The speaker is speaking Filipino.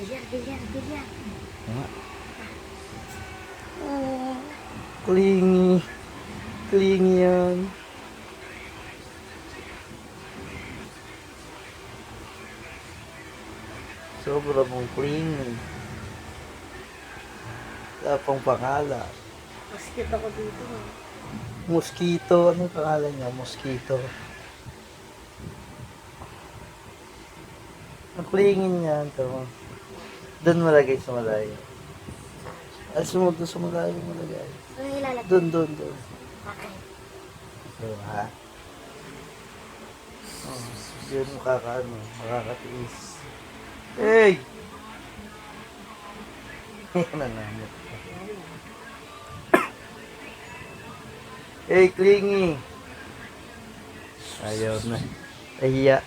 Bilyar. Nga. Clingy. Clingy yan. Sobra mong clingy. Wala pang pangalan. Maskit ako dito. Mosquito. Ano yung pangalan niya? Mosquito. Ang clingy niya. Ito. Doon malagay sa malayo. Alas mo doon sa malayo malagay. Ano ilalagay? Doon. Okay. Diba? Oh, yun makakatiis. Hey! Nanamit. Hey, clingy! Ayaw na. Ahiya.